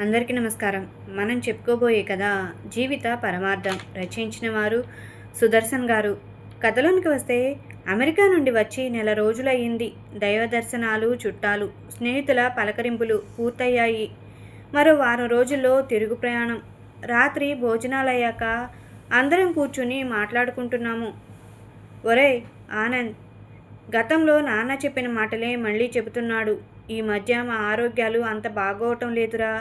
అందరికీ నమస్కారం. మనం చెప్పుకోబోయే కథ జీవిత పరమార్థం. రచించిన వారు సుదర్శన్ గారు. కథలోనికి వస్తే, అమెరికా నుండి వచ్చి నెల రోజులయ్యింది. దైవ దర్శనాలు, చుట్టాలు, స్నేహితుల పలకరింపులు పూర్తయ్యాయి. మరో వారం రోజుల్లో తిరుగు ప్రయాణం. రాత్రి భోజనాలయ్యాక అందరం కూర్చుని మాట్లాడుకుంటున్నాము. ఒరేయ్ ఆనంద్, గతంలో నాన్న చెప్పిన మాటలే మళ్ళీ చెబుతున్నాడు. ఈ మధ్య మా ఆరోగ్యాలు అంత బాగోవటం లేదురా.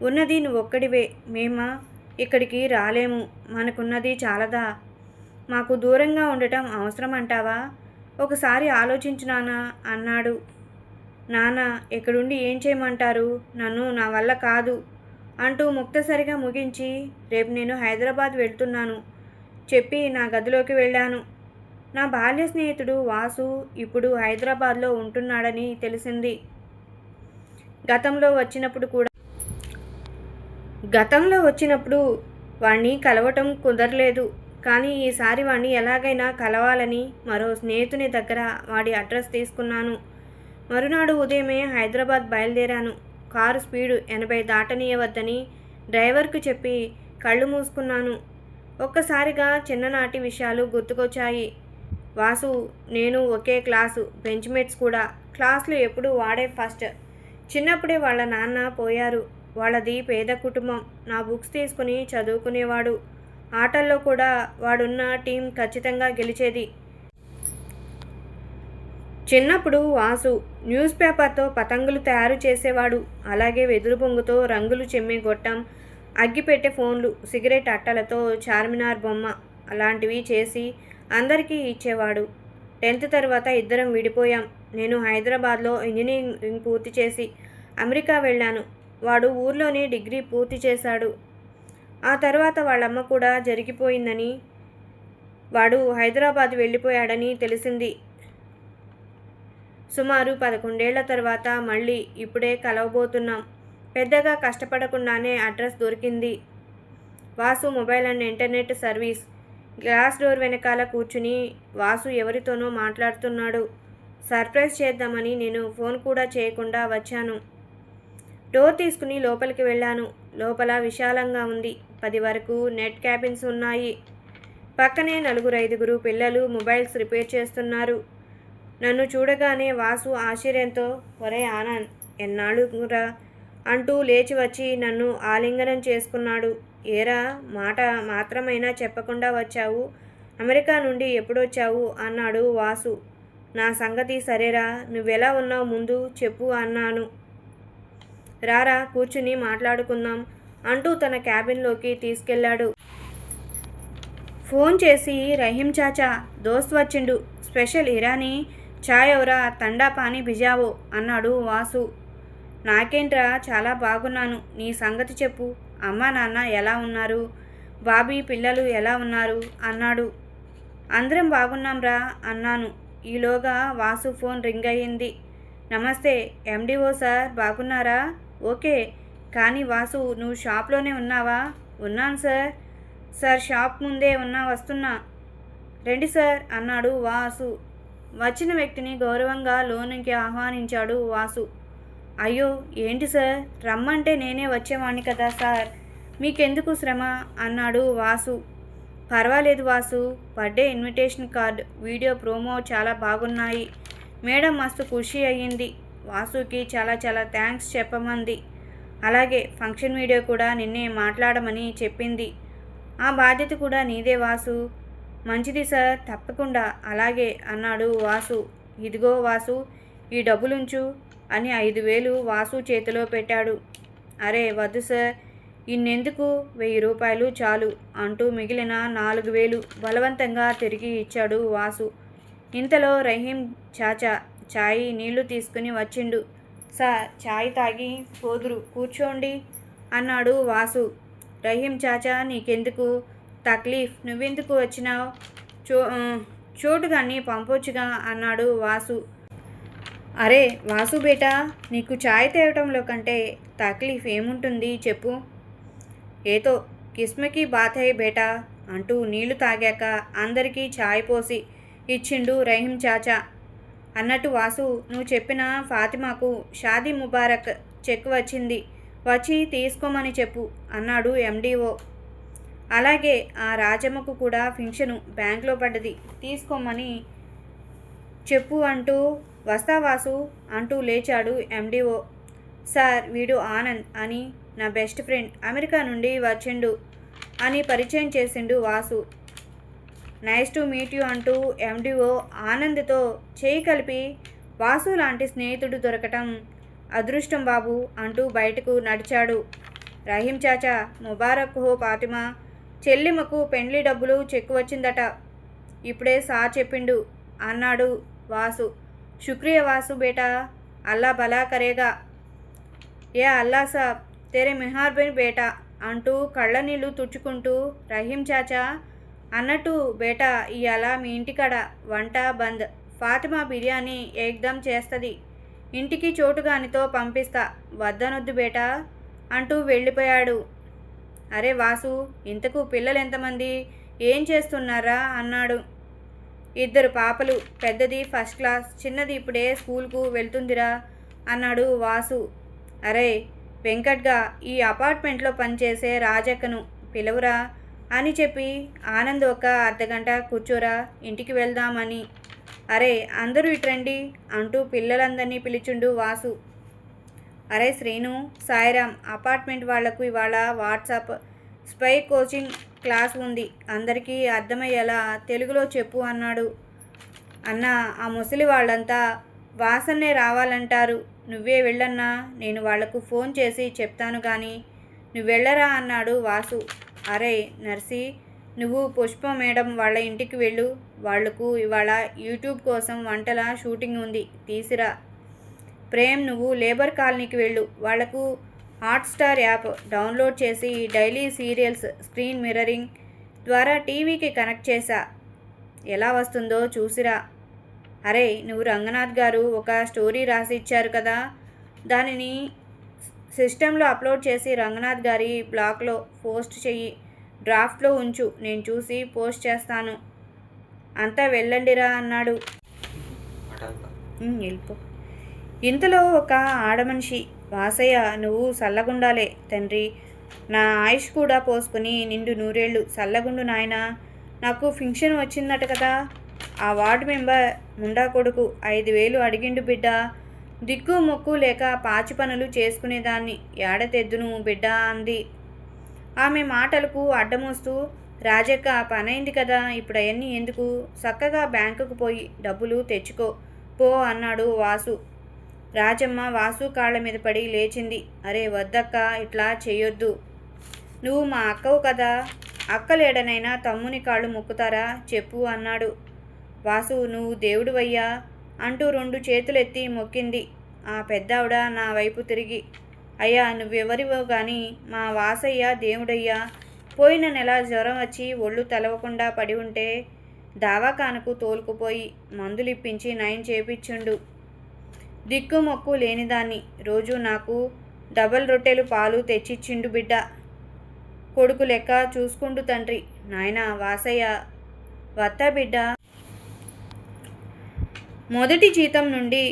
ఉన్నది నువ్వొక్కడివే. మేమా ఇక్కడికి రాలేము. మనకున్నది చాలదా? మాకు దూరంగా ఉండటం అవసరం అంటావా? ఒకసారి ఆలోచించు నాన్న అన్నాడు. నాన్న ఎక్కడుండి ఏం చేయమంటారు? నన్ను నా వల్ల కాదు అంటూ ముక్తసరిగా ముగించి, రేపు నేను హైదరాబాద్ వెళ్తున్నాను చెప్పి నా గదిలోకి వెళ్ళాను. నా బాల్య స్నేహితుడు వాసు ఇప్పుడు హైదరాబాద్లో ఉంటున్నాడని తెలిసింది. గతంలో వచ్చినప్పుడు వాణ్ణి కలవటం కుదరలేదు. కానీ ఈసారి వాణ్ణి ఎలాగైనా కలవాలని మరో స్నేహితుని దగ్గర వాడి అడ్రస్ తీసుకున్నాను. మరునాడు ఉదయమే హైదరాబాద్ బయలుదేరాను. కారు స్పీడు 80 దాటనీయవద్దని డ్రైవర్కు చెప్పి కళ్ళు మూసుకున్నాను. ఒక్కసారిగా చిన్ననాటి విషయాలు గుర్తుకొచ్చాయి. వాసు, నేను ఒకే క్లాసు, బెంచ్మేట్స్ కూడా. క్లాసులో ఎప్పుడు వాడే ఫస్ట్. చిన్నప్పుడే వాళ్ళ నాన్న పోయారు. వాళ్ళది పేద కుటుంబం. నా బుక్స్ తీసుకుని చదువుకునేవాడు. ఆటల్లో కూడా వాడున్న టీం ఖచ్చితంగా గెలిచేది. చిన్నప్పుడు వాసు న్యూస్ పేపర్తో పతంగులు తయారు చేసేవాడు. అలాగే వెదురు బొంగుతో రంగులు చెమ్మే గొట్టం, అగ్గిపెట్టె ఫోన్లు, సిగరెట్ అట్టలతో చార్మినార్ బొమ్మ అలాంటివి చేసి అందరికీ ఇచ్చేవాడు. 10th తర్వాత ఇద్దరం విడిపోయాం. నేను హైదరాబాద్లో ఇంజనీరింగ్ పూర్తి చేసి అమెరికా వెళ్ళాను. వాడు ఊర్లోనే డిగ్రీ పూర్తి చేశాడు. ఆ తర్వాత వాళ్ళమ్మ కూడా జరిగిపోయిందని, వాడు హైదరాబాద్ వెళ్ళిపోయాడని తెలిసింది. సుమారు 11 ఏళ్ల తర్వాత మళ్ళీ ఇప్పుడే కలవబోతున్నాం. పెద్దగా కష్టపడకుండానే అడ్రస్ దొరికింది. Vasu mobile and internet service. Glass door వెనకాల కూర్చుని వాసు ఎవరితోనో మాట్లాడుతున్నాడు. సర్ప్రైజ్ చేద్దామని నేను ఫోన్ కూడా చేయకుండా వచ్చాను. డోర్ తీసుకుని లోపలికి వెళ్ళాను. లోపల విశాలంగా ఉంది. 10 వరకు నెట్ క్యాబిన్స్ ఉన్నాయి. పక్కనే 4-5 పిల్లలు మొబైల్స్ రిపేర్ చేస్తున్నారు. నన్ను చూడగానే వాసు ఆశ్చర్యంతో, ఒరే ఆనంద్, ఎన్నాళ్ళురా అంటూ లేచి వచ్చి నన్ను ఆలింగనం చేసుకున్నాడు. ఏరా, మాట మాత్రమైనా చెప్పకుండా వచ్చావు? అమెరికా నుండి ఎప్పుడొచ్చావు అన్నాడు వాసు. నా సంగతి సరేరా, నువ్వెలా ఉన్నావు ముందు చెప్పు అన్నాను. రారా కూర్చుని మాట్లాడుకుందాం అంటూ తన క్యాబిన్లోకి తీసుకెళ్లాడు. ఫోన్ చేసి, రహీం చాచా, దోస్త్ వచ్చిండు, స్పెషల్ ఇరానీ చాయ్ ఎవరా, తండా పానీ భిజావో అన్నాడు వాసు. నాకేంట్రా, చాలా బాగున్నాను. నీ సంగతి చెప్పు. అమ్మా నాన్న ఎలా ఉన్నారు? బాబీ పిల్లలు ఎలా ఉన్నారు అన్నాడు. అందరం బాగున్నాంరా అన్నాను. ఈలోగా వాసు ఫోన్ రింగ్ అయ్యింది. నమస్తే ఎండిఓ సార్, బాగున్నారా? ఓకే, కానీ వాసు, నువ్వు షాప్లోనే ఉన్నావా? ఉన్నాను సార్. సార్ షాప్ ముందే ఉన్నా, వస్తున్నా. రండి సార్ అన్నాడు వాసు. వచ్చిన వ్యక్తిని గౌరవంగా లోనికి ఆహ్వానించాడు వాసు. అయ్యో ఏంటి సార్, రమ్మంటే నేనే వచ్చేవాణ్ణి కదా సార్, మీకెందుకు శ్రమ అన్నాడు వాసు. పర్వాలేదు Vasu, birthday invitation card, video promo చాలా బాగున్నాయి. మేడం మస్తు ఖుషి అయ్యింది. వాసుకి చాలా చాలా థ్యాంక్స్ చెప్పమంది. అలాగే ఫంక్షన్ వీడియో కూడా నిన్నే మాట్లాడమని చెప్పింది. ఆ బాధ్యత కూడా నీదే వాసు. మంచిది సార్, తప్పకుండా అలాగే అన్నాడు వాసు. ఇదిగో వాసు, ఈ డబ్బులుంచు అని 5,000 వాసు చేతిలో పెట్టాడు. అరే వద్దు సార్, ఇన్నెందుకు, 1000 రూపాయలు చాలు అంటూ మిగిలిన 4,000 బలవంతంగా తిరిగి ఇచ్చాడు వాసు. ఇంతలో రహీం చాచా చాయ్ నీళ్లు తీసుకుని వచ్చిండు. సార్ చాయ్ తాగి పోదురు, కూర్చోండి అన్నాడు వాసు. రహీం చాచా, నీకెందుకు తక్లీఫ్, నువ్వెందుకు వచ్చినావు? చోటుగాన్ని పంపొచ్చుగా అన్నాడు వాసు. అరే వాసు బేటా, నీకు చాయ్ తేవటంలో కంటే తక్లీఫ్ ఏముంటుంది చెప్పు. ఏతో కిస్మకి బాత్ హై బేటా అంటూ నీళ్లు తాగాక అందరికీ చాయ్ పోసి ఇచ్చిండు రహీం చాచా. అన్నట్టు వాసు, నువ్వు చెప్పిన ఫాతిమాకు షాదీ ముబారక్ చెక్ వచ్చింది. వచ్చి తీసుకోమని చెప్పు అన్నాడు ఎండిఓ. అలాగే ఆ రాజమ్మకు కూడా ఫింక్షను బ్యాంక్లో పడ్డది, తీసుకోమని చెప్పు అంటూ. వస్తా వాసు అంటూ లేచాడు ఎండిఓ. సార్, వీడు ఆనంద్ అని నా బెస్ట్ ఫ్రెండ్, అమెరికా నుండి వచ్చిండు అని పరిచయం చేసిండు Vasu. Nice to meet you అంటూ ఎండిఓ ఆనంద్తో చేయి కలిపి, వాసు లాంటి స్నేహితుడు దొరకటం అదృష్టం బాబు అంటూ బయటకు నడిచాడు. రహీం చాచా, ముబారక్ హో ఫాతిమా, చెల్లిమ్మకు పెండ్లి డబ్బులు చెక్కు వచ్చిందట, ఇప్పుడే సార్ చెప్పిండు అన్నాడు వాసు. శుక్రియా వాసు బేటా, అల్లా భలా కరేగా. ఏ అల్లా సాబ్, తెరే మెహార్బన్ బేటా అంటూ కళ్ళనీళ్ళు తుడుచుకుంటూ రహీం చాచా అన్నట్టు, బేటా ఇవాళ మీ ఇంటికాడ వంట బంద్, ఫాతిమా బిర్యానీ ఏకదం చేస్తుంది, ఇంటికి చోటుగానితో పంపిస్తా, వద్దనొద్దు బేటా అంటూ వెళ్ళిపోయాడు. అరే వాసు, ఇంతకు పిల్లలు ఎంతమంది, ఏం చేస్తున్నారా అన్నాడు. 2 పాపలు, పెద్దది ఫస్ట్ క్లాస్, చిన్నది ఇప్పుడే స్కూల్కు వెళ్తుందిరా అన్నాడు వాసు. అరే వెంకట్గా, ఈ అపార్ట్మెంట్లో పనిచేసే రాజక్కను పిలవురా అని చెప్పి, ఆనంద్ ఒక అర్ధగంట కూర్చోరా, ఇంటికి వెళ్దామని. అరే అందరూ ఇట్రండి అంటూ పిల్లలందరినీ పిలిచిండు వాసు. అరే శ్రీను, సాయిరామ్, అపార్ట్మెంట్ వాళ్లకు ఇవాళ వాట్సాప్ స్పై కోచింగ్ క్లాస్ ఉంది, అందరికీ అర్థమయ్యేలా తెలుగులో చెప్పు అన్నాడు. అన్న, ఆ ముసలి వాళ్ళంతా వాసన్నే రావాలంటారు, నువ్వే వెళ్ళన్నా, నేను వాళ్లకు ఫోన్ చేసి చెప్తాను కానీ నువ్వెళ్ళరా అన్నాడు వాసు. అరే నర్సి, నువ్వు పుష్ప మేడం వాళ్ళ ఇంటికి వెళ్ళు, వాళ్లకు ఇవాళ యూట్యూబ్ కోసం వంటల షూటింగ్ ఉంది, తీసిరా. ప్రేమ్, నువ్వు లేబర్ కాలనీకి వెళ్ళు, వాళ్లకు హాట్స్టార్ యాప్ డౌన్లోడ్ చేసి డైలీ సీరియల్స్ స్క్రీన్ మిర్రరింగ్ ద్వారా టీవీకి కనెక్ట్ చేశా, ఎలా వస్తుందో చూసిరా. అరే నువ్వు రంగనాథ్ గారు ఒక స్టోరీ రాసి ఇచ్చారు కదా, దానిని సిస్టంలో అప్లోడ్ చేసి రంగనాథ్ గారి బ్లాగ్లో పోస్ట్ చెయ్యి, డ్రాఫ్ట్లో ఉంచు, నేను చూసి పోస్ట్ చేస్తాను. అంతా వెళ్ళండిరా అన్నాడు. వెళ్ళిపో. ఇంతలో ఒక ఆడమనిషి, వాసయ్య నువ్వు సల్లగుండాలే తండ్రి, నా ఆయుష్ కూడా పోసుకుని నిండు 100 ఏళ్ళు సల్లగుండు నాయనా, నాకు ఫింక్షన్ వచ్చిందట కదా, ఆ వార్డు మెంబర్ ముండా కొడుకు 5,000 అడిగిండు బిడ్డ, దిక్కు మొక్కు లేక పాచి పనులు చేసుకునేదాన్ని, ఏడతెద్దును బిడ్డ అంది. ఆమె మాటలకు అడ్డమోస్తూ, రాజక్క పనైంది కదా, ఇప్పుడు అవన్నీ ఎందుకు, చక్కగా బ్యాంకుకు పోయి డబ్బులు తెచ్చుకో పో అన్నాడు వాసు. రాజమ్మ వాసు కాళ్ళ మీద పడి లేచింది. అరే వద్దక్క, ఇట్లా చేయొద్దు, నువ్వు మా అక్కవు కదా, అక్కలేడనైనా తమ్ముని కాళ్ళు మొక్కుతారా చెప్పు అన్నాడు. వాసు, నువ్వు దేవుడివయ్యా అంటూ 2 చేతులెత్తి మొక్కింది. ఆ పెద్దావిడ నా వైపు తిరిగి, అయ్యా నువ్వెవరివో గాని మా వాసయ్య దేవుడయ్యా, పోయిన నెల జ్వరం వచ్చి ఒళ్ళు తెలవకుండా పడి ఉంటే దావాఖానకు తోలుకుపోయి మందులిప్పించి నయం చేపించుండు, దిక్కు మొక్కు లేనిదాన్ని, రోజు నాకు డబల్ రొట్టెలు పాలు తెచ్చిచ్చిండు బిడ్డ, కొడుకు లెక్క చూసుకుండు తండ్రి. నాయనా వాసయ్య, వత్తా బిడ్డ, మొదటి జీతం నుండి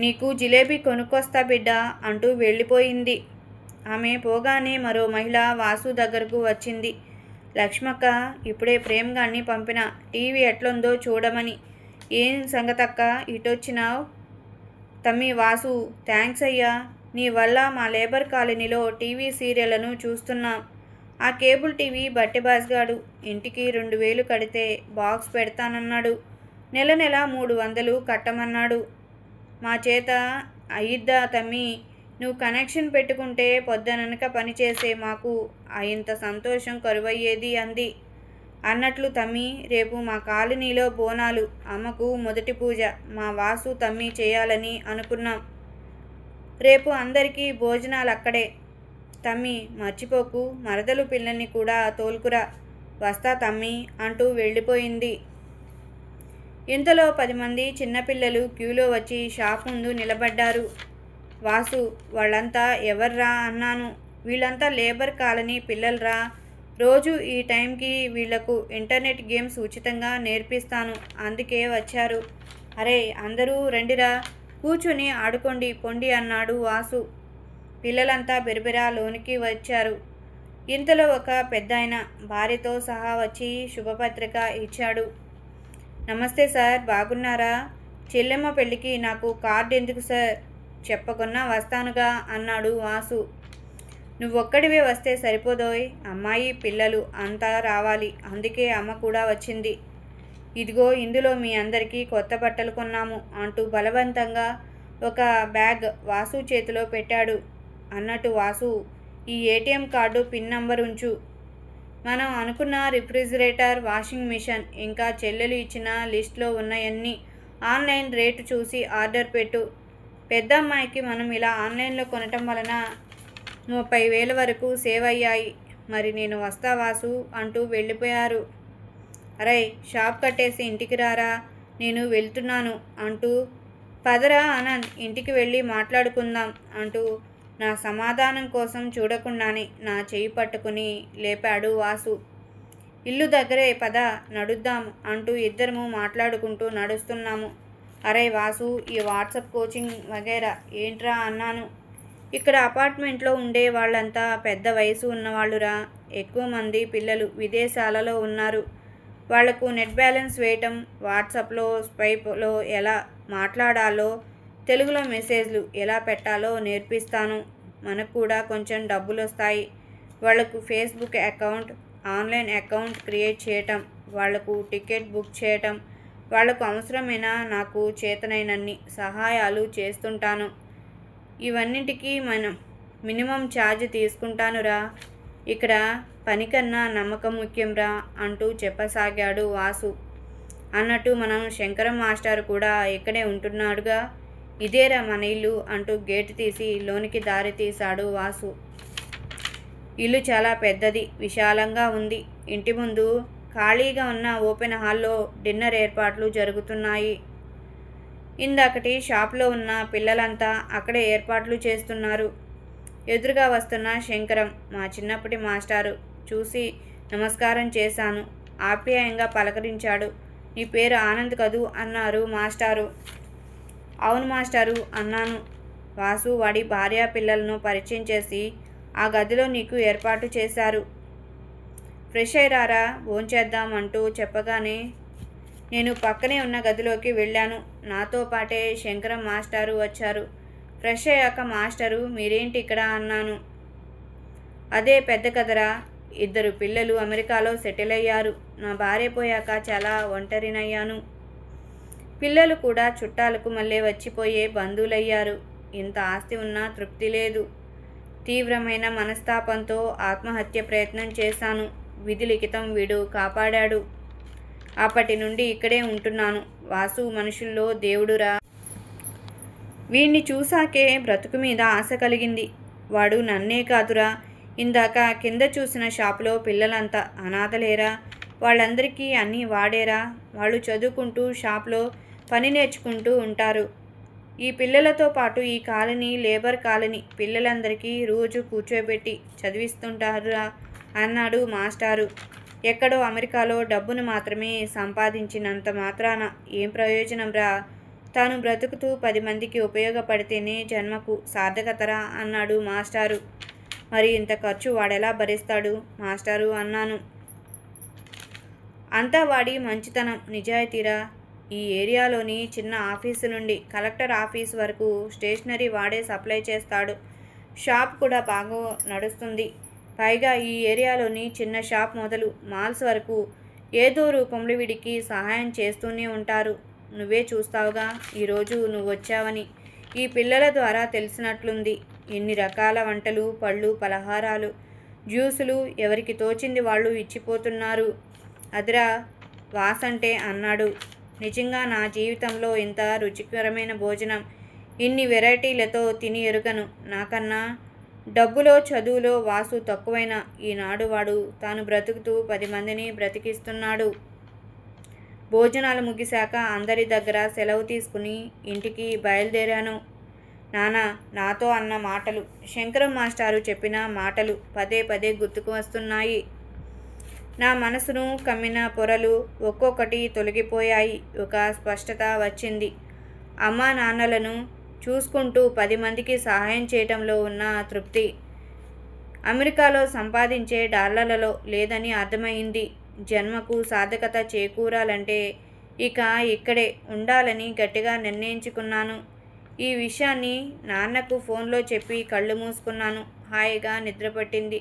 నీకు జిలేబీ కొనుక్కొస్తా బిడ్డ అంటూ వెళ్ళిపోయింది. ఆమె పోగానే మరో మహిళ వాసు దగ్గరకు వచ్చింది. లక్ష్మక్క, ఇప్పుడే ప్రేమ్ గాన్ని పంపిన, టీవీ ఎట్లుందో చూడమని. ఏం సంగతక్క ఇటొచ్చినావు? తమ్మి వాసు, థ్యాంక్స్ అయ్యా, నీ వల్ల మా లేబర్ కాలనీలో టీవీ సీరియళ్లను చూస్తున్నాం. ఆ కేబుల్ టీవీ బట్టెబాజ్గాడు ఇంటికి 2,000 కడితే బాక్స్ పెడతానన్నాడు, నెల నెల 300 కట్టమన్నాడు. మా చేత అయ్యిద్దా తమ్మి, నువ్వు కనెక్షన్ పెట్టుకుంటే పొద్దననక పనిచేసే మాకు ఇంత సంతోషం కరువయ్యేది అంది. అన్నట్లు తమ్మి, రేపు మా కాలనీలో బోనాలు, అమ్మకు మొదటి పూజ మా వాసు తమ్మి చేయాలని అనుకున్నాం, రేపు అందరికీ భోజనాలు అక్కడే, తమ్మి మర్చిపోకు, మరదలు పిల్లల్ని కూడా తోలుకురా, వస్తా తమ్మి అంటూ వెళ్ళిపోయింది. ఇంతలో 10 మంది చిన్నపిల్లలు క్యూలో వచ్చి షాప్ ముందు నిలబడ్డారు. వాసు, వాళ్ళంతా ఎవర్రా అన్నాను. వీళ్ళంతా లేబర్ కాలనీ పిల్లలరా, రోజు ఈ టైంకి వీళ్లకు ఇంటర్నెట్ గేమ్స్ ఉచితంగా నేర్పిస్తాను, అందుకే వచ్చారు. అరే అందరూ రండిరా, కూర్చుని ఆడుకోండి పొండి అన్నాడు వాసు. పిల్లలంతా బిరబిరా లోనికి వచ్చారు. ఇంతలో ఒక పెద్దాయన భార్యతో సహా వచ్చి శుభపత్రిక ఇచ్చాడు. నమస్తే సార్, బాగున్నారా? చెల్లెమ్మ పెళ్ళికి నాకు కార్డు ఎందుకు సార్? చెప్పకున్నా వస్తానుగా అన్నాడు వాసు. నువ్వొక్కడివే వస్తే సరిపోదోయ్, అమ్మాయి పిల్లలు అంతా రావాలి, అందుకే అమ్మ కూడా వచ్చింది. ఇదిగో ఇందులో మీ అందరికీ కొత్త బట్టలు కొన్నాము అంటూ బలవంతంగా ఒక బ్యాగ్ వాసు చేతిలో పెట్టాడు. అన్నట్టు వాసు, ఈ ఏటీఎం కార్డు పిన్ నంబర్ ఉంచు. మనం అనుకున్న రిఫ్రిజిరేటర్, వాషింగ్ మిషన్, ఇంకా చెల్లెలు ఇచ్చిన లిస్ట్లో ఉన్నవన్నీ ఆన్లైన్ రేటు చూసి ఆర్డర్ పెట్టు. పెద్ద అమ్మాయికి మనం ఇలా ఆన్లైన్లో కొనటం వలన 30,000 వరకు సేవ్ అయ్యాయి. మరి నేను వస్తా వాసు అంటూ వెళ్ళిపోయారు. అరే, షాప్ కట్టేసి ఇంటికి రారా, నేను వెళ్తున్నాను అంటూ. పదరా ఆనంద్, ఇంటికి వెళ్ళి మాట్లాడుకుందాం అంటూ నా సమాధానం కోసం చూడకుండానే నా చెయ్యి పట్టుకుని లేపాడు వాసు. ఇల్లు దగ్గరే, పద నడుద్దాం అంటూ ఇద్దరము మాట్లాడుకుంటూ నడుస్తున్నాము. అరే వాసు, ఈ వాట్సాప్ కోచింగ్ వగైరా ఏంట్రా అన్నాను. ఇక్కడ అపార్ట్మెంట్లో ఉండే వాళ్ళంతా పెద్ద వయసు ఉన్నవాళ్ళురా. ఎక్కువ మంది పిల్లలు విదేశాలలో ఉన్నారు. వాళ్లకు నెట్ బ్యాలెన్స్ వేయటం, వాట్సాప్లో స్కైప్లో ఎలా మాట్లాడాలో, తెలుగులో మెసేజ్లు ఎలా పెట్టాలో నేర్పిస్తాను. మనకు కూడా కొంచెం డబ్బులు వస్తాయి. వాళ్లకు Facebook account, online account create చేయటం, వాళ్లకు టికెట్ బుక్ చేయటం, వాళ్లకు అవసరమైన నాకు చేతనైనన్ని సహాయాలు చేస్తుంటాను. ఇవన్నిటికీ మినిమం ఛార్జ్ తీసుకుంటానురా. ఇక్కడ పనికన్నా నమ్మకం ముఖ్యంరా అంటూ చెప్పసాగాడు వాసు. అన్నట్టు మనం శంకరం మాస్టర్ కూడా ఇక్కడే ఉంటున్నాడుగా, ఇదేరా మన ఇల్లు అంటూ గేటు తీసి లోనికి దారి తీశాడు వాసు. ఇల్లు చాలా పెద్దది, విశాలంగా ఉంది. ఇంటి ముందు ఖాళీగా ఉన్న ఓపెన్ హాల్లో డిన్నర్ ఏర్పాట్లు జరుగుతున్నాయి. ఇందాకటి షాప్లో ఉన్న పిల్లలంతా అక్కడే ఏర్పాట్లు చేస్తున్నారు. ఎదురుగా వస్తున్న శంకరం మా చిన్నప్పటి మాస్టారు చూసి నమస్కారం చేశాను. ఆప్యాయంగా పలకరించాడు. నీ పేరు ఆనంద్ కదూ అన్నారు మాస్టారు. అవును మాస్టారు అన్నాను. వాసు వాడి భార్య పిల్లలను పరిచయం చేసి ఆ గదిలో నీకు ఏర్పాటు చేశారు. ఫ్రెష్ అయ్యారా, భోంచేద్దాం అంటూ చెప్పగానే నేను పక్కనే ఉన్న గదిలోకి వెళ్ళాను. నాతో పాటే శంకరం మాస్టారు వచ్చారు. ఫ్రెష్ అయ్యాక మాస్టరు మీరేంటి ఇక్కడ అన్నాను. అదే పెద్ద కదరా, 2 పిల్లలు అమెరికాలో సెటిల్ అయ్యారు. నా భార్య పోయాక చాలా ఒంటరినయ్యాను. పిల్లలు కూడా చుట్టాలకు మళ్ళీ వచ్చిపోయే బంధువులయ్యారు. ఇంత ఆస్తి ఉన్నా తృప్తి లేదు. తీవ్రమైన మనస్తాపంతో ఆత్మహత్య ప్రయత్నం చేశాను. విధి లిఖితం వీడు కాపాడాడు. అప్పటి నుండి ఇక్కడే ఉంటున్నాను. వాసు మనుషుల్లో దేవుడురా. వీణ్ణి చూశాకే బ్రతుకు మీద ఆశ కలిగింది. వాడు నన్నే కాదురా, ఇందాక కింద చూసిన షాపులో పిల్లలంతా అనాథలేరా. వాళ్ళందరికీ అన్నీ వాడేరా. వాళ్ళు చదువుకుంటూ షాప్లో పని నేర్చుకుంటూ ఉంటారు. ఈ పిల్లలతో పాటు ఈ కాలనీ లేబర్ కాలనీ పిల్లలందరికీ రోజు కూర్చోబెట్టి చదివిస్తుంటారురా అన్నాడు మాస్టారు. ఎక్కడో అమెరికాలో డబ్బును మాత్రమే సంపాదించినంత మాత్రాన ఏం ప్రయోజనం రా. తాను బ్రతుకుతూ 10 మందికి ఉపయోగపడితేనే జన్మకు సార్థకతరా అన్నాడు మాస్టారు. మరి ఇంత ఖర్చు వాడెలా భరిస్తాడు మాస్టారు అన్నాను. అంతా వాడి మంచితనం, నిజాయితీరా. ఈ ఏరియాలోని చిన్న ఆఫీసు నుండి కలెక్టర్ ఆఫీస్ వరకు స్టేషనరీ వాడే సప్లై చేస్తాడు. షాప్ కూడా బాగా నడుస్తుంది. పైగా ఈ ఏరియాలోని చిన్న షాప్ మొదలు మాల్స్ వరకు ఏదో రూపంలో వీడికి సహాయం చేస్తూనే ఉంటారు. నువ్వే చూస్తావుగా, ఈరోజు నువ్వు వచ్చావని ఈ పిల్లల ద్వారా తెలిసినట్లుంది. ఎన్ని రకాల వంటలు, పళ్ళు, పలహారాలు, జ్యూసులు ఎవరికి తోచింది వాళ్ళు ఇచ్చిపోతున్నారు. అదిరా వాసంటే అన్నాడు. నిజంగా నా జీవితంలో ఇంత రుచికరమైన భోజనం ఇన్ని వెరైటీలతో తిని ఎరుగను. నాకన్నా డబ్బులో చదువులో వాసు తక్కువైన ఈనాడు వాడు తాను బ్రతుకుతూ 10 మందిని బ్రతికిస్తున్నాడు. భోజనాలు ముగిశాక అందరి దగ్గర సెలవు తీసుకుని ఇంటికి బయలుదేరాను. నాన్న నాతో అన్న మాటలు, శంకరం మాస్టారు చెప్పిన మాటలు పదే పదే గుర్తుకు వస్తున్నాయి. నా మనసును కమ్మిన పొరలు ఒక్కొక్కటి తొలగిపోయాయి. ఒక స్పష్టత వచ్చింది. అమ్మా నాన్నలను చూసుకుంటూ 10 మందికి సహాయం చేయటంలో ఉన్న తృప్తి అమెరికాలో సంపాదించే డాలర్లలో లేదని అర్థమైంది. జన్మకు సార్థకత చేకూరాలంటే ఇక ఇక్కడే ఉండాలని గట్టిగా నిర్ణయించుకున్నాను. ఈ విషయాన్ని నాన్నకు ఫోన్లో చెప్పి కళ్ళు మూసుకున్నాను. హాయిగా నిద్రపట్టింది.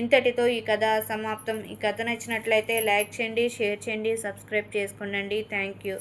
ఇంతటితో ఈ కథ సమాప్తం. ఈ కథ నచ్చినట్లయితే లైక్ చేయండి, షేర్ చేయండి, సబ్స్క్రైబ్ చేసుకోండి. Thank you.